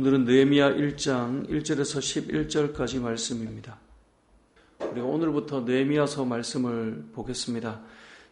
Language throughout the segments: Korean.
오늘은 느헤미야 1장 1절에서 11절까지 말씀입니다. 우리가 오늘부터 느헤미야서 말씀을 보겠습니다.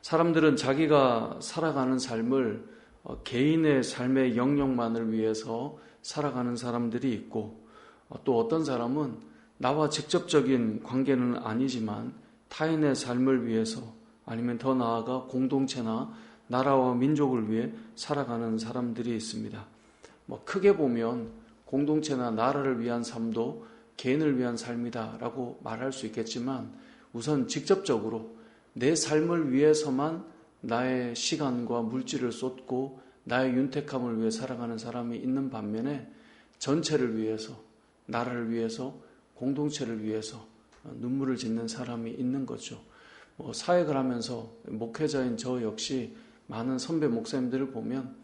사람들은 자기가 살아가는 삶을 개인의 삶의 영역만을 위해서 살아가는 사람들이 있고, 또 어떤 사람은 나와 직접적인 관계는 아니지만 타인의 삶을 위해서, 아니면 더 나아가 공동체나 나라와 민족을 위해 살아가는 사람들이 있습니다. 크게 보면 공동체나 나라를 위한 삶도 개인을 위한 삶이다라고 말할 수 있겠지만, 우선 직접적으로 내 삶을 위해서만 나의 시간과 물질을 쏟고 나의 윤택함을 위해 살아가는 사람이 있는 반면에, 전체를 위해서, 나라를 위해서, 공동체를 위해서 눈물을 짓는 사람이 있는 거죠. 사역을 하면서 목회자인 저 역시 많은 선배 목사님들을 보면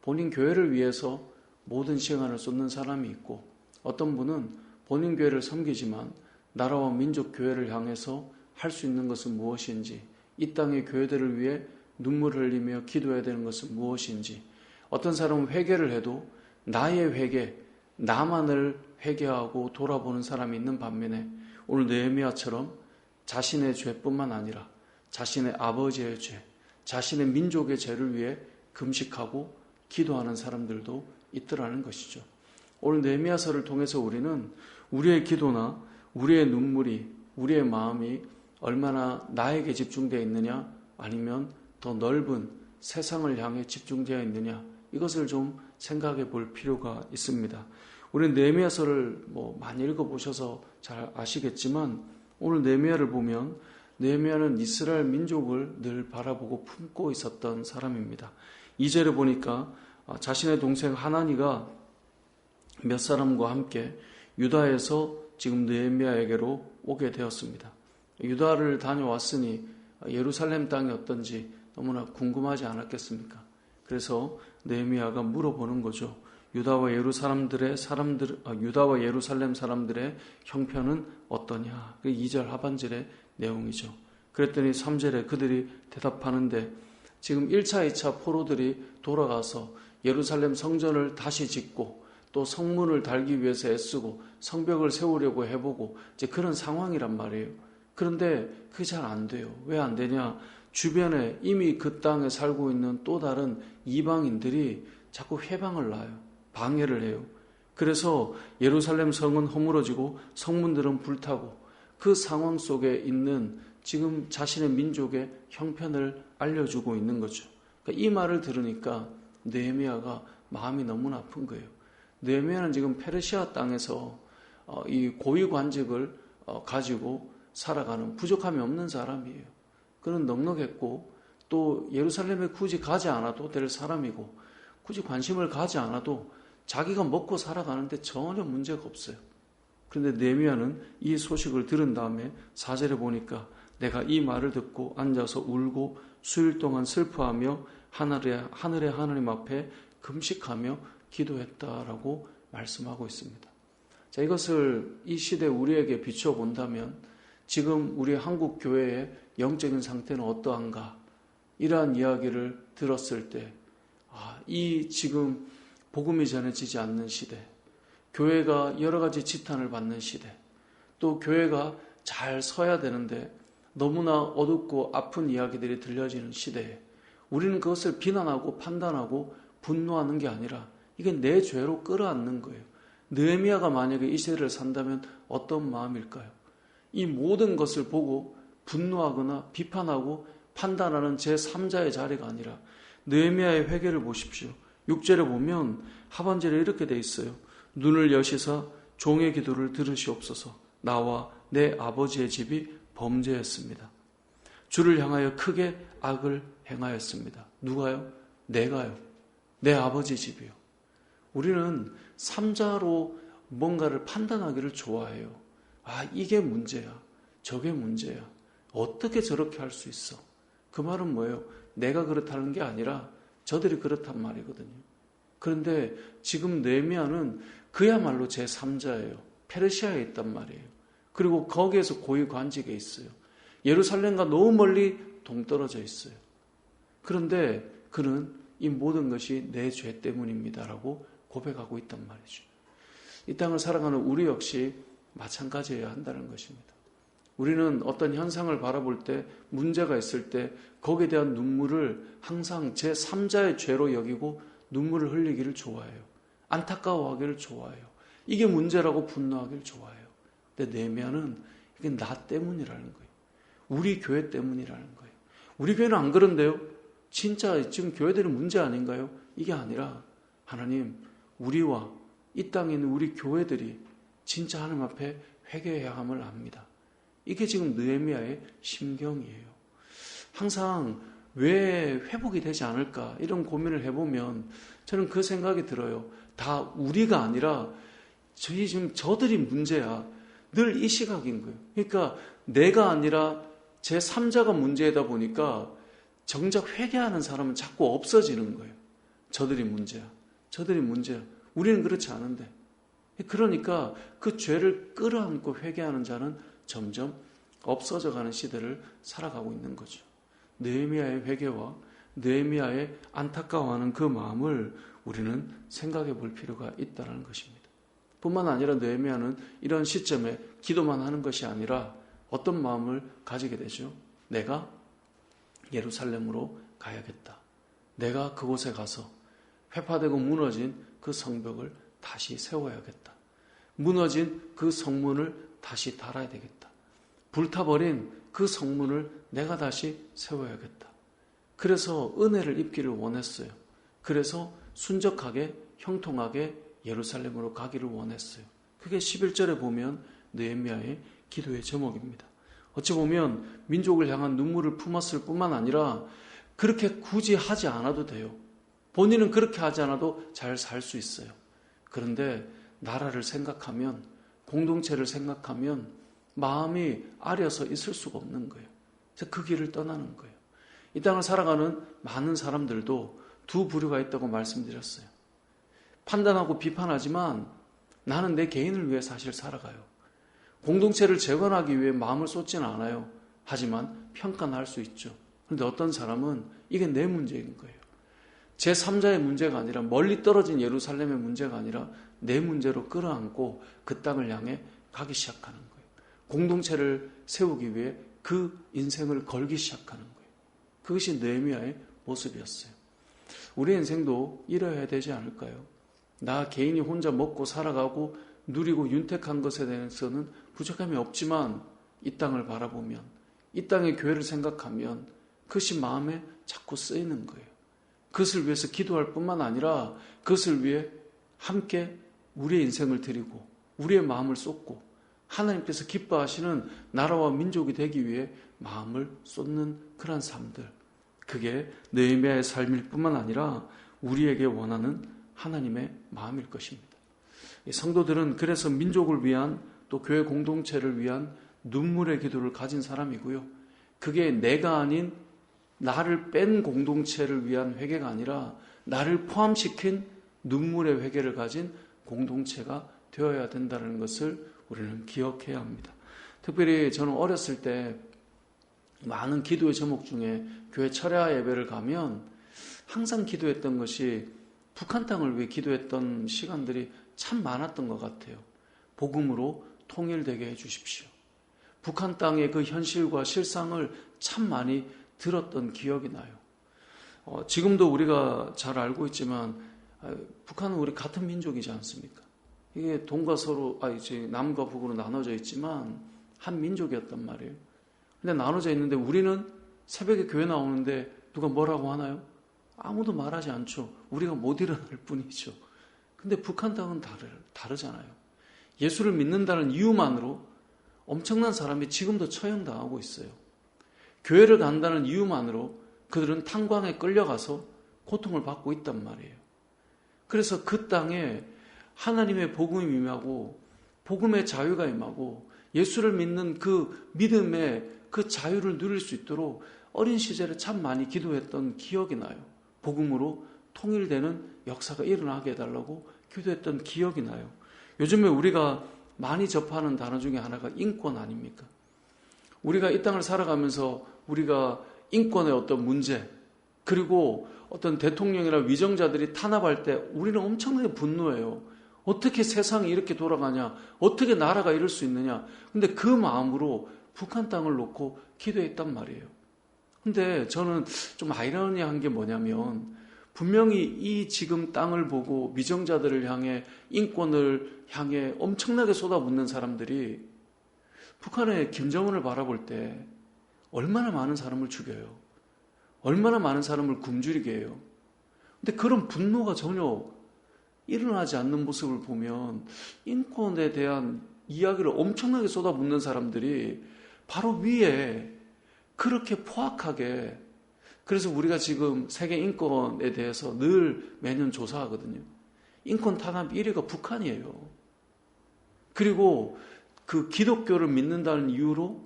본인 교회를 위해서 모든 시간을 쏟는 사람이 있고, 어떤 분은 본인 교회를 섬기지만 나라와 민족 교회를 향해서 할 수 있는 것은 무엇인지, 이 땅의 교회들을 위해 눈물을 흘리며 기도해야 되는 것은 무엇인지, 어떤 사람은 회개를 해도 나의 회개, 나만을 회개하고 돌아보는 사람이 있는 반면에, 오늘 느헤미야처럼 자신의 죄뿐만 아니라 자신의 아버지의 죄, 자신의 민족의 죄를 위해 금식하고 기도하는 사람들도 있더라는 것이죠. 오늘 느헤미야서를 통해서 우리는 우리의 기도나 우리의 눈물이, 우리의 마음이 얼마나 나에게 집중되어 있느냐, 아니면 더 넓은 세상을 향해 집중되어 있느냐, 이것을 좀 생각해 볼 필요가 있습니다. 우리는 느헤미야서를 많이 읽어보셔서 잘 아시겠지만, 오늘 느헤미야를 보면 느헤미야는 이스라엘 민족을 늘 바라보고 품고 있었던 사람입니다. 2절에 보니까 자신의 동생 하나니가 몇 사람과 함께 유다에서 지금 느헤미야에게로 오게 되었습니다. 유다를 다녀왔으니 예루살렘 땅이 어떤지 너무나 궁금하지 않았겠습니까? 그래서 느헤미야가 물어보는 거죠. 유다와 예루살렘 사람들의 형편은 어떠냐? 2절 하반절의 내용이죠. 그랬더니 3절에 그들이 대답하는데, 지금 1차, 2차 포로들이 돌아가서 예루살렘 성전을 다시 짓고 또 성문을 달기 위해서 애쓰고 성벽을 세우려고 해보고 이제 그런 상황이란 말이에요. 그런데 그게 잘 안 돼요. 왜 안 되냐? 주변에 이미 그 땅에 살고 있는 또 다른 이방인들이 자꾸 회방을 놔요. 방해를 해요. 그래서 예루살렘 성은 허물어지고 성문들은 불타고, 그 상황 속에 있는 지금 자신의 민족의 형편을 알려주고 있는 거죠. 그러니까 이 말을 들으니까 느헤미야가 마음이 너무나 아픈 거예요. 느헤미야는 지금 페르시아 땅에서 이 고위 관직을 가지고 살아가는 부족함이 없는 사람이에요. 그는 넉넉했고, 또 예루살렘에 굳이 가지 않아도 될 사람이고, 굳이 관심을 가지 않아도 자기가 먹고 살아가는데 전혀 문제가 없어요. 그런데 느헤미야는 이 소식을 들은 다음에 4절에 보니까, 내가 이 말을 듣고 앉아서 울고 수일 동안 슬퍼하며 하늘의 하나님 앞에 금식하며 기도했다라고 말씀하고 있습니다. 자, 이것을 이 시대 우리에게 비춰본다면 지금 우리 한국 교회의 영적인 상태는 어떠한가? 이러한 이야기를 들었을 때, 이 지금 복음이 전해지지 않는 시대, 교회가 여러 가지 지탄을 받는 시대, 또 교회가 잘 서야 되는데 너무나 어둡고 아픈 이야기들이 들려지는 시대에 우리는 그것을 비난하고 판단하고 분노하는 게 아니라 이게 내 죄로 끌어안는 거예요. 느헤미야가 만약에 이 시대를 산다면 어떤 마음일까요? 이 모든 것을 보고 분노하거나 비판하고 판단하는 제3자의 자리가 아니라 느헤미야의 회개를 보십시오. 6절에 보면 하반절에 이렇게 돼 있어요. 눈을 여시사 종의 기도를 들으시옵소서. 나와 내 아버지의 집이 범죄했습니다. 주를 향하여 크게 악을 행하였습니다. 누가요? 내가요. 내 아버지 집이요. 우리는 3자로 뭔가를 판단하기를 좋아해요. 이게 문제야. 저게 문제야. 어떻게 저렇게 할 수 있어? 그 말은 뭐예요? 내가 그렇다는 게 아니라 저들이 그렇단 말이거든요. 그런데 지금 느헤미야는 그야말로 제3자예요. 페르시아에 있단 말이에요. 그리고 거기에서 고위 관직에 있어요. 예루살렘과 너무 멀리 동떨어져 있어요. 그런데 그는 이 모든 것이 내 죄 때문입니다라고 고백하고 있단 말이죠. 이 땅을 살아가는 우리 역시 마찬가지여야 한다는 것입니다. 우리는 어떤 현상을 바라볼 때, 문제가 있을 때 거기에 대한 눈물을 항상 제3자의 죄로 여기고 눈물을 흘리기를 좋아해요. 안타까워하기를 좋아해요. 이게 문제라고 분노하기를 좋아해요. 근데 내면은 이게 나 때문이라는 거예요. 우리 교회 때문이라는 거예요. 우리 교회는 안 그런데요. 진짜 지금 교회들은 문제 아닌가요? 이게 아니라 하나님, 우리와 이 땅에 있는 우리 교회들이 진짜 하나님 앞에 회개해야 함을 압니다. 이게 지금 느헤미야의 심경이에요. 항상 왜 회복이 되지 않을까 이런 고민을 해보면 저는 그 생각이 들어요. 다 우리가 아니라 지금 저들이 문제야. 늘 이 시각인 거예요. 그러니까 내가 아니라 제3자가 문제이다 보니까 정작 회개하는 사람은 자꾸 없어지는 거예요. 저들이 문제야. 저들이 문제야. 우리는 그렇지 않은데. 그러니까 그 죄를 끌어안고 회개하는 자는 점점 없어져가는 시대를 살아가고 있는 거죠. 느헤미야의 회개와 느헤미야의 안타까워하는 그 마음을 우리는 생각해 볼 필요가 있다는 것입니다. 뿐만 아니라 느헤미야는 이런 시점에 기도만 하는 것이 아니라 어떤 마음을 가지게 되죠? 내가 예루살렘으로 가야겠다. 내가 그곳에 가서 회파되고 무너진 그 성벽을 다시 세워야겠다. 무너진 그 성문을 다시 달아야 되겠다. 불타버린 그 성문을 내가 다시 세워야겠다. 그래서 은혜를 입기를 원했어요. 그래서 순적하게 형통하게 예루살렘으로 가기를 원했어요. 그게 11절에 보면 느헤미야의 기도의 제목입니다. 어찌 보면 민족을 향한 눈물을 품었을 뿐만 아니라 그렇게 굳이 하지 않아도 돼요. 본인은 그렇게 하지 않아도 잘 살 수 있어요. 그런데 나라를 생각하면, 공동체를 생각하면 마음이 아려서 있을 수가 없는 거예요. 그래서 그 길을 떠나는 거예요. 이 땅을 살아가는 많은 사람들도 두 부류가 있다고 말씀드렸어요. 판단하고 비판하지만 나는 내 개인을 위해 사실 살아가요. 공동체를 재건하기 위해 마음을 쏟지는 않아요. 하지만 평가는 할 수 있죠. 그런데 어떤 사람은 이게 내 문제인 거예요. 제3자의 문제가 아니라 멀리 떨어진 예루살렘의 문제가 아니라 내 문제로 끌어안고 그 땅을 향해 가기 시작하는 거예요. 공동체를 세우기 위해 그 인생을 걸기 시작하는 거예요. 그것이 느헤미야의 모습이었어요. 우리 인생도 이래야 되지 않을까요? 나 개인이 혼자 먹고 살아가고 누리고 윤택한 것에 대해서는 부족함이 없지만 이 땅을 바라보면, 이 땅의 교회를 생각하면 그것이 마음에 자꾸 쓰이는 거예요. 그것을 위해서 기도할 뿐만 아니라 그것을 위해 함께 우리의 인생을 드리고 우리의 마음을 쏟고 하나님께서 기뻐하시는 나라와 민족이 되기 위해 마음을 쏟는 그런 삶들, 그게 느헤미야의 삶일 뿐만 아니라 우리에게 원하는 하나님의 마음일 것입니다. 성도들은 그래서 민족을 위한, 또 교회 공동체를 위한 눈물의 기도를 가진 사람이고요. 그게 내가 아닌 나를 뺀 공동체를 위한 회개가 아니라 나를 포함시킨 눈물의 회개를 가진 공동체가 되어야 된다는 것을 우리는 기억해야 합니다. 특별히 저는 어렸을 때 많은 기도의 제목 중에 교회 철야 예배를 가면 항상 기도했던 것이 북한 땅을 위해 기도했던 시간들이 참 많았던 것 같아요. 복음으로 통일되게 해주십시오. 북한 땅의 그 현실과 실상을 참 많이 들었던 기억이 나요. 지금도 우리가 잘 알고 있지만 북한은 우리 같은 민족이지 않습니까? 이게 동과 서로, 남과 북으로 나눠져 있지만 한 민족이었단 말이에요. 근데 나눠져 있는데 우리는 새벽에 교회 나오는데 누가 뭐라고 하나요? 아무도 말하지 않죠. 우리가 못 일어날 뿐이죠. 근데 북한 땅은 다르잖아요. 예수를 믿는다는 이유만으로 엄청난 사람이 지금도 처형당하고 있어요. 교회를 간다는 이유만으로 그들은 탄광에 끌려가서 고통을 받고 있단 말이에요. 그래서 그 땅에 하나님의 복음이 임하고 복음의 자유가 임하고 예수를 믿는 그 믿음의 그 자유를 누릴 수 있도록 어린 시절에 참 많이 기도했던 기억이 나요. 복음으로 통일되는 역사가 일어나게 해달라고 기도했던 기억이 나요. 요즘에 우리가 많이 접하는 단어 중에 하나가 인권 아닙니까? 우리가 이 땅을 살아가면서 우리가 인권의 어떤 문제, 그리고 어떤 대통령이나 위정자들이 탄압할 때 우리는 엄청나게 분노해요. 어떻게 세상이 이렇게 돌아가냐? 어떻게 나라가 이럴 수 있느냐? 근데 그 마음으로 북한 땅을 놓고 기도했단 말이에요. 근데 저는 좀 아이러니한 게 뭐냐면 분명히 이 지금 땅을 보고 미정자들을 향해 인권을 향해 엄청나게 쏟아붓는 사람들이 북한의 김정은을 바라볼 때 얼마나 많은 사람을 죽여요. 얼마나 많은 사람을 굶주리게 해요. 근데 그런 분노가 전혀 일어나지 않는 모습을 보면 인권에 대한 이야기를 엄청나게 쏟아붓는 사람들이 바로 위에 그렇게 포악하게, 그래서 우리가 지금 세계 인권에 대해서 늘 매년 조사하거든요. 인권 탄압 1위가 북한이에요. 그리고 그 기독교를 믿는다는 이유로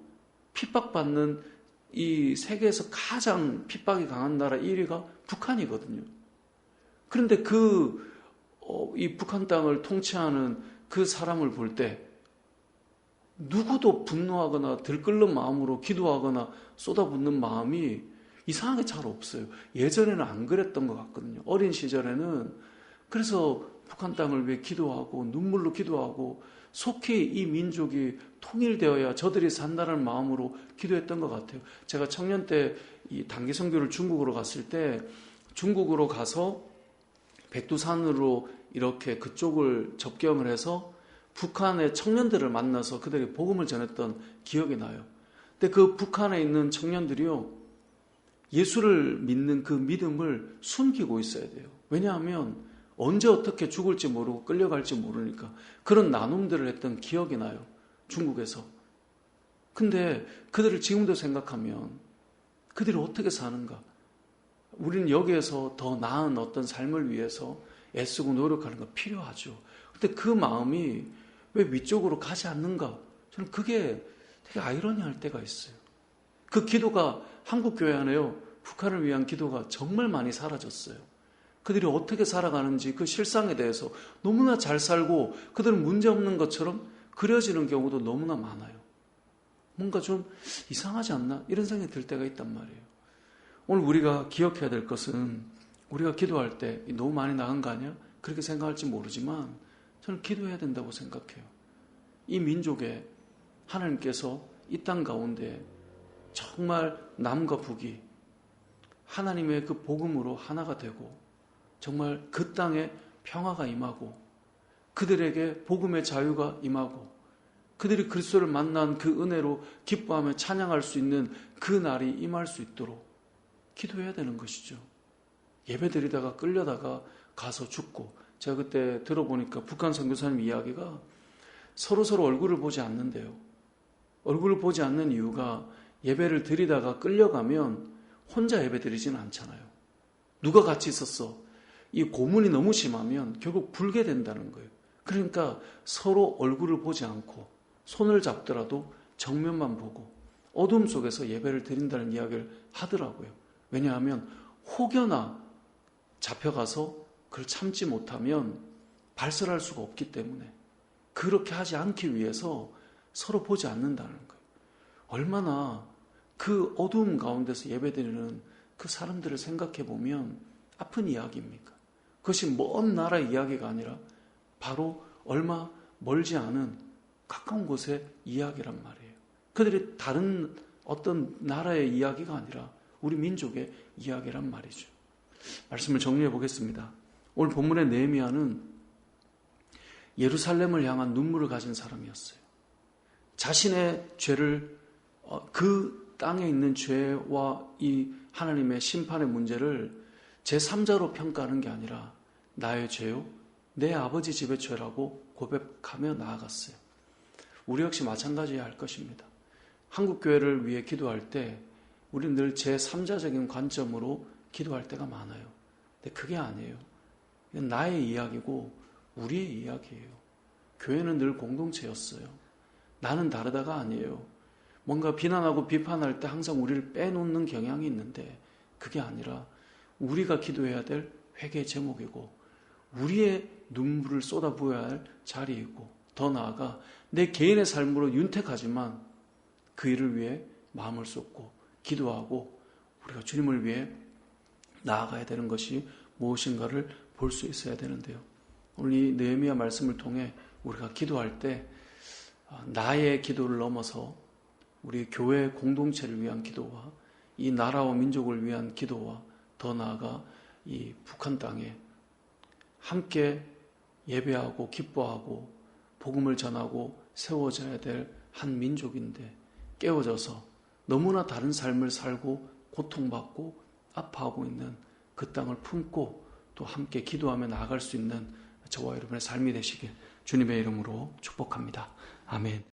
핍박받는 이 세계에서 가장 핍박이 강한 나라 1위가 북한이거든요. 그런데 이 북한 땅을 통치하는 그 사람을 볼 때 누구도 분노하거나 들끓는 마음으로 기도하거나 쏟아붓는 마음이 이상하게 잘 없어요. 예전에는 안 그랬던 것 같거든요. 어린 시절에는. 그래서 북한 땅을 위해 기도하고 눈물로 기도하고 속히 이 민족이 통일되어야 저들이 산다는 마음으로 기도했던 것 같아요. 제가 청년 때 이 단기 선교를 중국으로 갔을 때 중국으로 가서 백두산으로 이렇게 그쪽을 접경을 해서 북한의 청년들을 만나서 그들에게 복음을 전했던 기억이 나요. 근데 그 북한에 있는 청년들이요, 예수를 믿는 그 믿음을 숨기고 있어야 돼요. 왜냐하면 언제 어떻게 죽을지 모르고 끌려갈지 모르니까. 그런 나눔들을 했던 기억이 나요. 중국에서. 근데 그들을 지금도 생각하면 그들이 어떻게 사는가? 우리는 여기에서 더 나은 어떤 삶을 위해서 애쓰고 노력하는 거 필요하죠. 근데 그 마음이 왜 위쪽으로 가지 않는가? 저는 그게 되게 아이러니할 때가 있어요. 그 기도가 한국 교회 안에요, 북한을 위한 기도가 정말 많이 사라졌어요. 그들이 어떻게 살아가는지 그 실상에 대해서 너무나 잘 살고 그들은 문제없는 것처럼 그려지는 경우도 너무나 많아요. 뭔가 좀 이상하지 않나? 이런 생각이 들 때가 있단 말이에요. 오늘 우리가 기억해야 될 것은 우리가 기도할 때 너무 많이 나은 거 아니야? 그렇게 생각할지 모르지만 저는 기도해야 된다고 생각해요. 이 민족에 하나님께서 이 땅 가운데 정말 남과 북이 하나님의 그 복음으로 하나가 되고 정말 그 땅에 평화가 임하고 그들에게 복음의 자유가 임하고 그들이 그리스도를 만난 그 은혜로 기뻐하며 찬양할 수 있는 그 날이 임할 수 있도록 기도해야 되는 것이죠. 예배드리다가 끌려다가 가서 죽고, 제가 그때 들어보니까 북한 선교사님 이야기가 서로 얼굴을 보지 않는데요. 얼굴을 보지 않는 이유가 예배를 드리다가 끌려가면 혼자 예배 드리지는 않잖아요. 누가 같이 있었어? 이 고문이 너무 심하면 결국 불게 된다는 거예요. 그러니까 서로 얼굴을 보지 않고 손을 잡더라도 정면만 보고 어둠 속에서 예배를 드린다는 이야기를 하더라고요. 왜냐하면 혹여나 잡혀가서 그걸 참지 못하면 발설할 수가 없기 때문에 그렇게 하지 않기 위해서 서로 보지 않는다는 거예요. 얼마나 그 어두움 가운데서 예배드리는 그 사람들을 생각해 보면 아픈 이야기입니까? 그것이 먼 나라의 이야기가 아니라 바로 얼마 멀지 않은 가까운 곳의 이야기란 말이에요. 그들이 다른 어떤 나라의 이야기가 아니라 우리 민족의 이야기란 말이죠. 말씀을 정리해 보겠습니다. 오늘 본문의 느헤미야는 예루살렘을 향한 눈물을 가진 사람이었어요. 자신의 죄를, 그 땅에 있는 죄와 이 하나님의 심판의 문제를 제3자로 평가하는 게 아니라 나의 죄요, 내 아버지 집의 죄라고 고백하며 나아갔어요. 우리 역시 마찬가지여야 할 것입니다. 한국교회를 위해 기도할 때 우리는 늘 제3자적인 관점으로 기도할 때가 많아요. 근데 그게 아니에요. 이건 나의 이야기고 우리의 이야기예요. 교회는 늘 공동체였어요. 나는 다르다가 아니에요. 뭔가 비난하고 비판할 때 항상 우리를 빼놓는 경향이 있는데 그게 아니라 우리가 기도해야 될 회개의 제목이고 우리의 눈물을 쏟아부어야 할 자리이고 더 나아가 내 개인의 삶으로 윤택하지만 그 일을 위해 마음을 쏟고 기도하고 우리가 주님을 위해 나아가야 되는 것이 무엇인가를 볼 수 있어야 되는데요. 오늘 이 느헤미야 말씀을 통해 우리가 기도할 때 나의 기도를 넘어서 우리 교회 공동체를 위한 기도와 이 나라와 민족을 위한 기도와 더 나아가 이 북한 땅에 함께 예배하고 기뻐하고 복음을 전하고 세워져야 될 한 민족인데 깨어져서 너무나 다른 삶을 살고 고통받고 아파하고 있는 그 땅을 품고 또 함께 기도하며 나아갈 수 있는 저와 여러분의 삶이 되시길 주님의 이름으로 축복합니다. 아멘.